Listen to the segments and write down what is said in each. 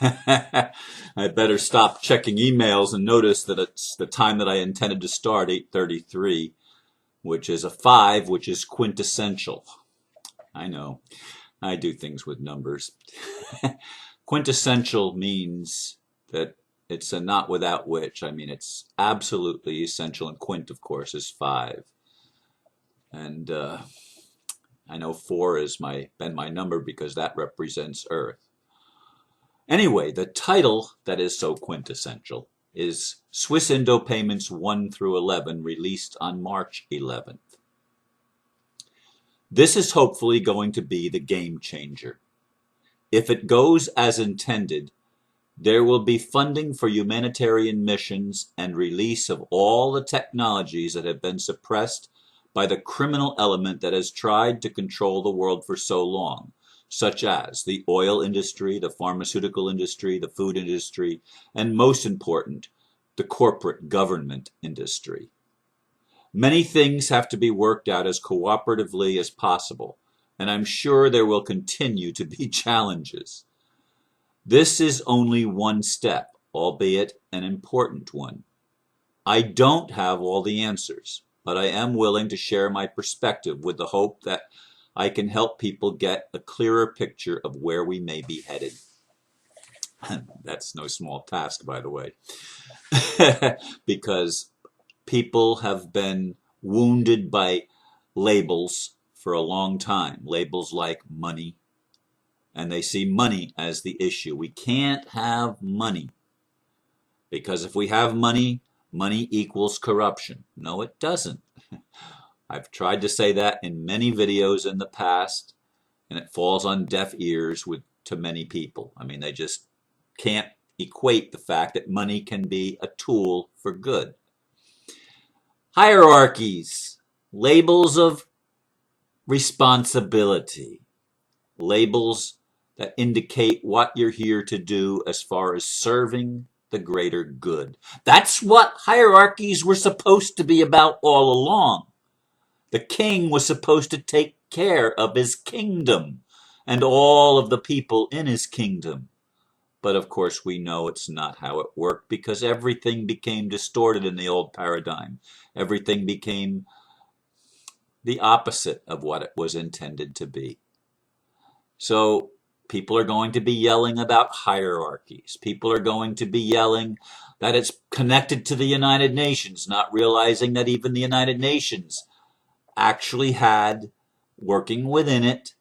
I better stop checking emails and notice that it's the time that I intended to start, 8:33, which is a 5, which is quintessential. I know, I do things with numbers. Quintessential means that it's a not without which. I mean, it's absolutely essential, and quint, of course, is 5. And I know 4 has been my number because that represents Earth. Anyway, the title that is so quintessential is Swissindo Payments 1 through 11, released on March 11th. This is hopefully going to be the game changer. If it goes as intended, there will be funding for humanitarian missions and release of all the technologies that have been suppressed by the criminal element that has tried to control the world for so long, such as the oil industry, the pharmaceutical industry, the food industry, and most important, the corporate government industry. Many things have to be worked out as cooperatively as possible, and I'm sure there will continue to be challenges. This is only one step, albeit an important one. I don't have all the answers, but I am willing to share my perspective with the hope that I can help people get a clearer picture of where we may be headed. That's no small task, by the way, because people have been wounded by labels for a long time. Labels like money, and they see money as the issue. We can't have money because if we have money, money equals corruption. No, it doesn't. I've tried to say that in many videos in the past, and it falls on deaf ears to many people. I mean, they just can't equate the fact that money can be a tool for good. Hierarchies, labels of responsibility, labels that indicate what you're here to do as far as serving the greater good. That's what hierarchies were supposed to be about all along. The king was supposed to take care of his kingdom and all of the people in his kingdom. But of course we know it's not how it worked because everything became distorted in the old paradigm. Everything became the opposite of what it was intended to be. So people are going to be yelling about hierarchies. People are going to be yelling that it's connected to the United Nations, not realizing that even the United Nations actually had, working within it,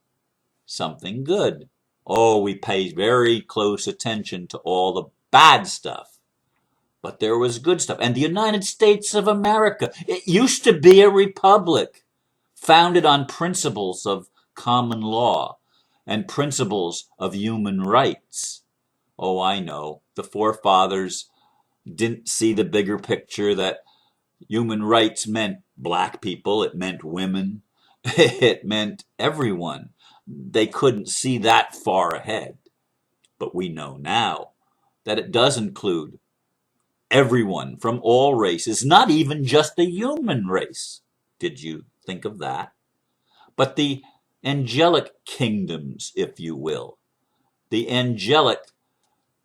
something good. Oh, we pay very close attention to all the bad stuff. But there was good stuff. And the United States of America, it used to be a republic founded on principles of common law and principles of human rights. Oh, I know. The forefathers didn't see the bigger picture that human rights meant black people, it meant women, it meant everyone. They couldn't see that far ahead. But we know now that it does include everyone from all races, not even just the human race. Did you think of that? But the angelic kingdoms, if you will, the angelic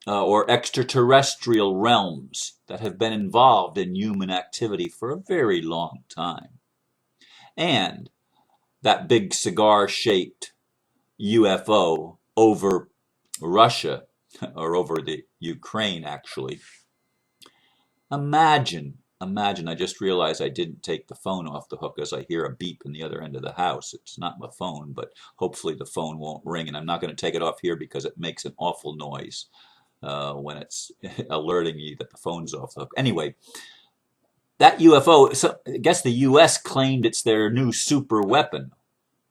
or extraterrestrial realms that have been involved in human activity for a very long time. And that big cigar-shaped UFO over Russia, or over the Ukraine actually. Imagine, I just realized I didn't take the phone off the hook as I hear a beep in the other end of the house. It's not my phone, but hopefully the phone won't ring, and I'm not going to take it off here because it makes an awful noise when it's alerting you that the phone's off the hook. Anyway, that UFO, so I guess the U.S. claimed it's their new super weapon.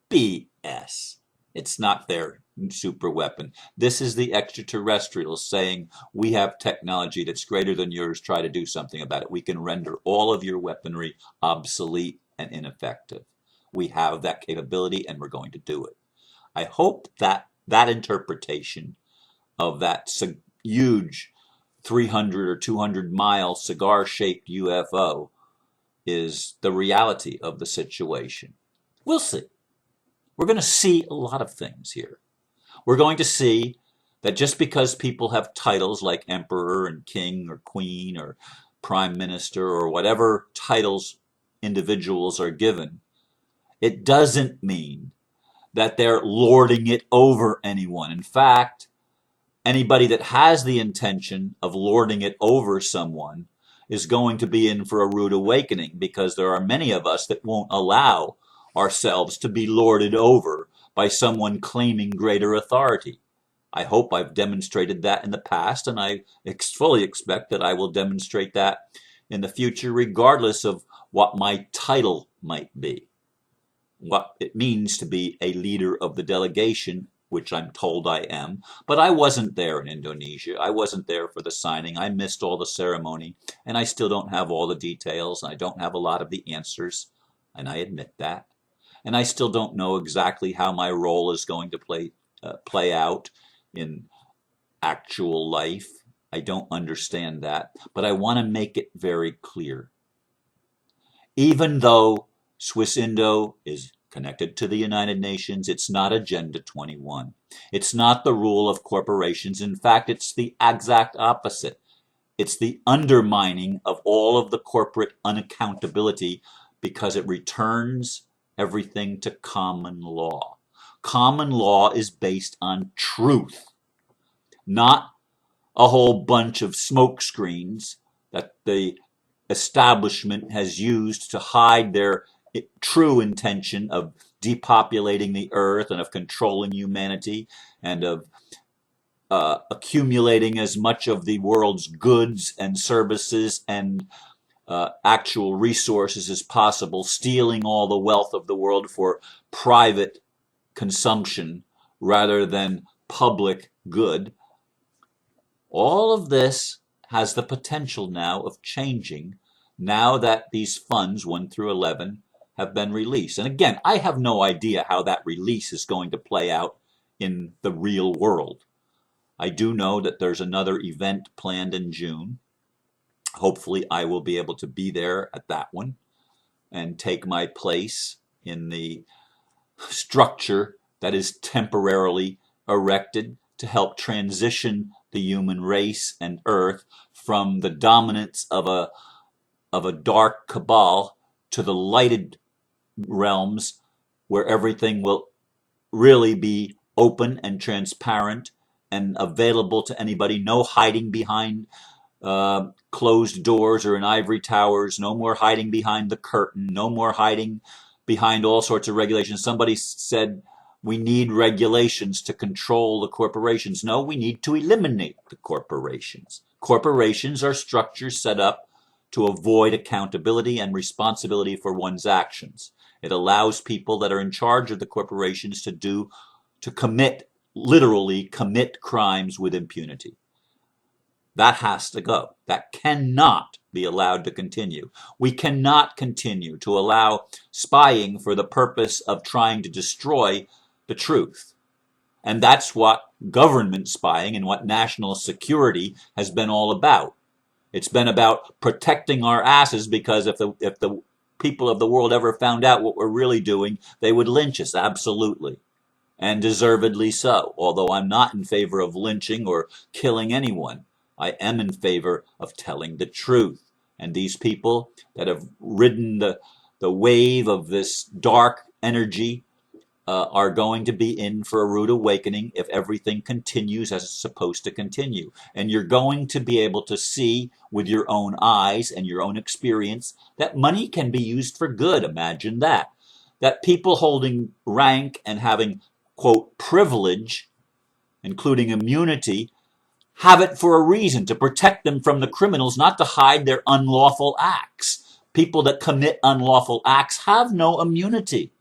BS. It's not their super weapon. This is the extraterrestrials saying, we have technology that's greater than yours, try to do something about it. We can render all of your weaponry obsolete and ineffective. We have that capability and we're going to do it. I hope that that interpretation of that huge 300 or 200 mile cigar-shaped UFO is the reality of the situation. We'll see. We're going to see a lot of things here. We're going to see That just because people have titles like emperor and king or queen or prime minister or whatever titles individuals are given, it doesn't mean that they're lording it over anyone. In fact, anybody that has the intention of lording it over someone is going to be in for a rude awakening, because there are many of us that won't allow ourselves to be lorded over by someone claiming greater authority. I hope I've demonstrated that in the past, and I fully expect that I will demonstrate that in the future, regardless of what my title might be, what it means to be a leader of the delegation, which I'm told I am. But I wasn't there in Indonesia. I wasn't there for the signing. I missed all the ceremony, and I still don't have all the details, and I don't have a lot of the answers, and I admit that. And I still don't know exactly how my role is going to play out in actual life. I don't understand that, but I want to make it very clear. Even though Swissindo is connected to the United Nations, it's not Agenda 21. It's not the rule of corporations. In fact, it's the exact opposite. It's the undermining of all of the corporate unaccountability, because it returns everything to common law. Common law is based on truth, not a whole bunch of smoke screens that the establishment has used to hide their true intention of depopulating the earth and of controlling humanity and of accumulating as much of the world's goods and services and actual resources as possible, stealing all the wealth of the world for private consumption rather than public good. All of this has the potential now of changing now that these funds 1 through 11 have been released. And again, I have no idea how that release is going to play out in the real world. I do know that there's another event planned in June. Hopefully I will be able to be there at that one and take my place in the structure that is temporarily erected to help transition the human race and earth from the dominance of a dark cabal to the lighted realms, where everything will really be open and transparent and available to anybody. No hiding behind closed doors or in ivory towers. No more hiding behind the curtain. No more hiding behind all sorts of regulations. Somebody said we need regulations to control the corporations. No, we need to eliminate the corporations. Corporations are structures set up to avoid accountability and responsibility for one's actions. It allows people that are in charge of the corporations literally commit crimes with impunity. That has to go. That cannot be allowed to continue. We cannot continue to allow spying for the purpose of trying to destroy the truth. And that's what government spying and what national security has been all about. It's been about protecting our asses, because if the people of the world ever found out what we're really doing, they would lynch us, absolutely. And deservedly so. Although I'm not in favor of lynching or killing anyone, I am in favor of telling the truth. And these people that have ridden the wave of this dark energy are going to be in for a rude awakening if everything continues as it's supposed to continue. And you're going to be able to see with your own eyes and your own experience that money can be used for good. Imagine that. That people holding rank and having, quote, privilege, including immunity, have it for a reason, to protect them from the criminals, not to hide their unlawful acts. People that commit unlawful acts have no immunity.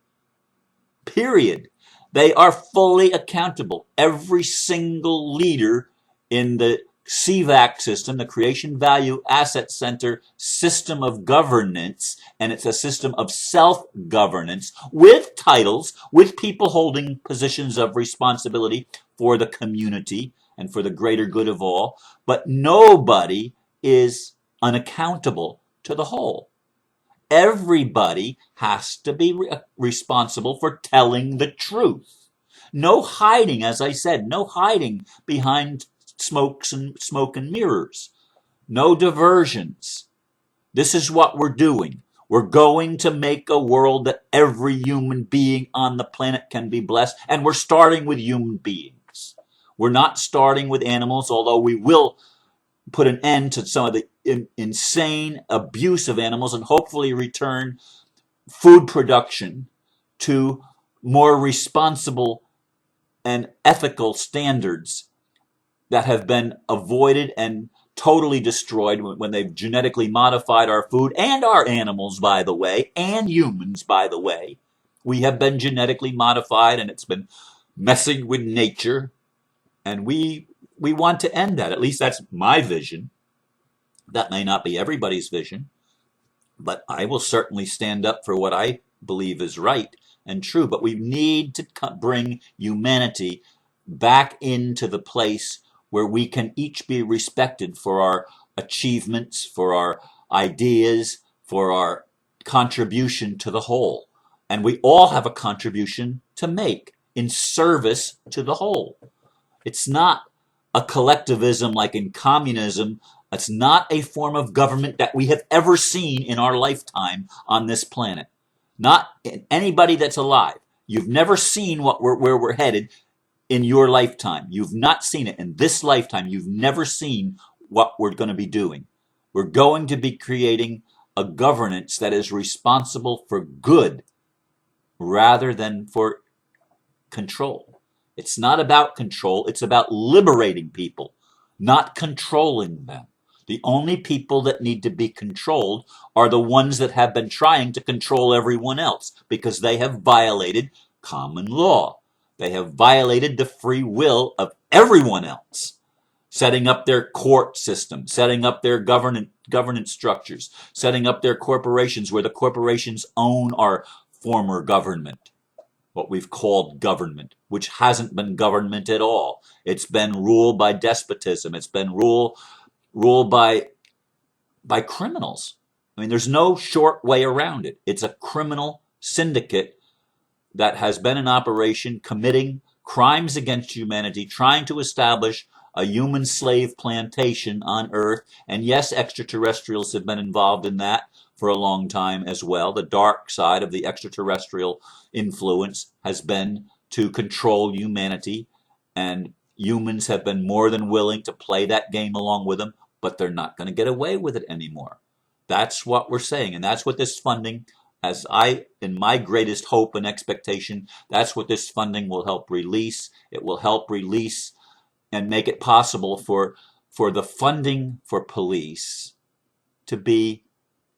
Period. They are fully accountable. Every single leader in the CVAC system, the Creation Value Asset Center system of governance, and it's a system of self-governance with titles, with people holding positions of responsibility for the community and for the greater good of all, but nobody is unaccountable to the whole. Everybody has to be responsible for telling the truth. No hiding, as I said, no hiding behind smoke and mirrors. No diversions. This is what we're doing. We're going to make a world that every human being on the planet can be blessed, and we're starting with human beings. We're not starting with animals, although we will put an end to some of the insane abuse of animals and hopefully return food production to more responsible and ethical standards that have been avoided and totally destroyed when they've genetically modified our food and our animals, by the way, and humans, by the way. We have been genetically modified and it's been messing with nature, and we want to end that. At least that's my vision. That may not be everybody's vision, but I will certainly stand up for what I believe is right and true. But we need to bring humanity back into the place where we can each be respected for our achievements, for our ideas, for our contribution to the whole. And we all have a contribution to make in service to the whole. It's not a collectivism like in communism. It's not a form of government that we have ever seen in our lifetime on this planet. Not anybody that's alive. You've never seen where we're headed in your lifetime. You've not seen it in this lifetime. You've never seen what we're going to be doing. We're going to be creating a governance that is responsible for good rather than for control. It's not about control. It's about liberating people, not controlling them. The only people that need to be controlled are the ones that have been trying to control everyone else because they have violated common law. They have violated the free will of everyone else, setting up their court system, setting up their governance structures, setting up their corporations where the corporations own our former government, what we've called government, which hasn't been government at all. It's been ruled by despotism. It's been ruled by criminals. I mean, there's no short way around it. It's a criminal syndicate that has been in operation committing crimes against humanity, trying to establish a human slave plantation on Earth. And yes, extraterrestrials have been involved in that for a long time as well. The dark side of the extraterrestrial influence has been to control humanity, and humans have been more than willing to play that game along with them, but they're not going to get away with it anymore. That's what we're saying, and that's what this funding, in my greatest hope and expectation, that's what this funding will help release. It will help release and make it possible for the funding for police to be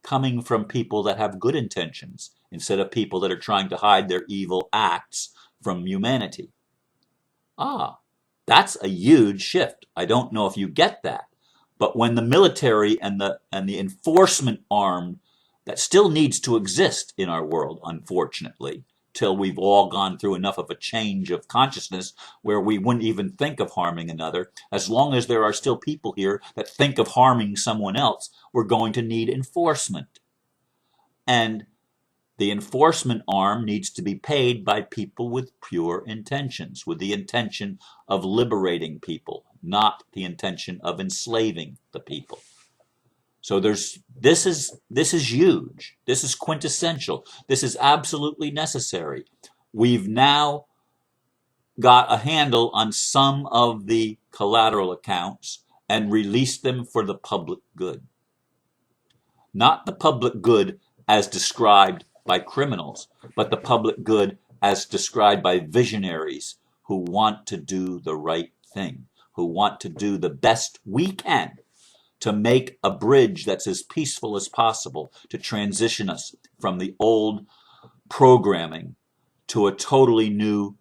coming from people that have good intentions instead of people that are trying to hide their evil acts from humanity. That's a huge shift. I don't know if you get that. But when the military and the enforcement arm that still needs to exist in our world, unfortunately, till we've all gone through enough of a change of consciousness where we wouldn't even think of harming another. As long as there are still people here that think of harming someone else, we're going to need enforcement. And the enforcement arm needs to be paid by people with pure intentions, with the intention of liberating people, not the intention of enslaving the people. So this is huge. This is quintessential. This is absolutely necessary. We've now got a handle on some of the collateral accounts and released them for the public good. Not the public good as described by criminals, but the public good as described by visionaries who want to do the right thing, who want to do the best we can to make a bridge that's as peaceful as possible, to transition us from the old programming to a totally new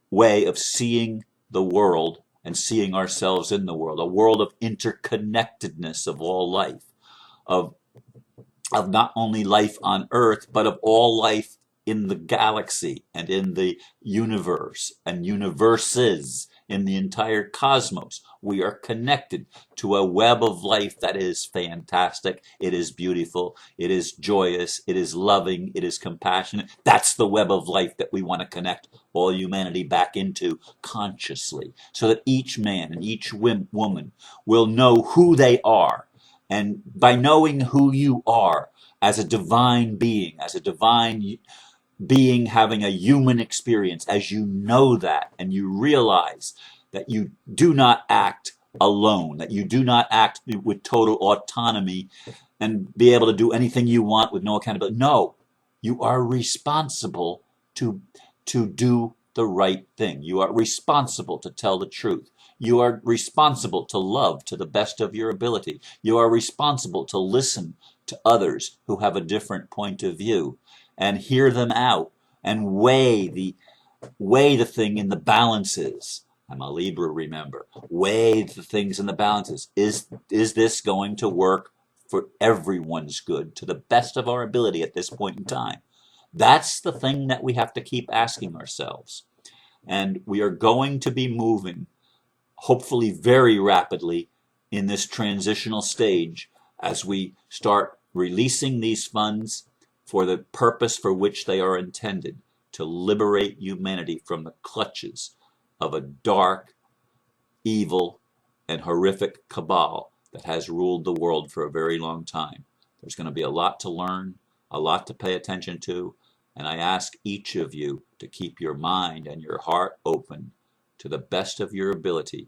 way of seeing the world and seeing ourselves in the world, a world of interconnectedness of all life, of not only life on Earth, but of all life in the galaxy and in the universe and universes in the entire cosmos. We are connected to a web of life that is fantastic. It is beautiful. It is joyous. It is loving. It is compassionate. That's the web of life that we want to connect all humanity back into consciously, so that each man and each woman will know who they are. And by knowing who you are as a divine being, as a divine being having a human experience, as you know that and you realize that you do not act alone, that you do not act with total autonomy and be able to do anything you want with no accountability. No, you are responsible to do the right thing. You are responsible to tell the truth. You are responsible to love to the best of your ability. You are responsible to listen to others who have a different point of view and hear them out and weigh the thing in the balances. I'm a Libra, remember. Weigh the things in the balances. Is this going to work for everyone's good to the best of our ability at this point in time? That's the thing that we have to keep asking ourselves. And we are going to be moving, hopefully very rapidly, in this transitional stage as we start releasing these funds for the purpose for which they are intended, to liberate humanity from the clutches of a dark, evil, and horrific cabal that has ruled the world for a very long time. There's going to be a lot to learn, a lot to pay attention to, and I ask each of you to keep your mind and your heart open to the best of your ability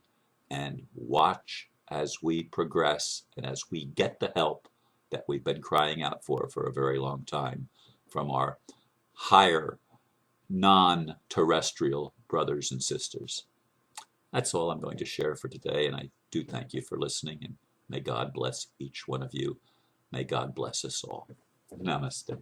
and watch as we progress and as we get the help that we've been crying out for a very long time from our higher non-terrestrial brothers and sisters. That's all I'm going to share for today, and I do thank you for listening, and may God bless each one of you. May God bless us all. Namaste.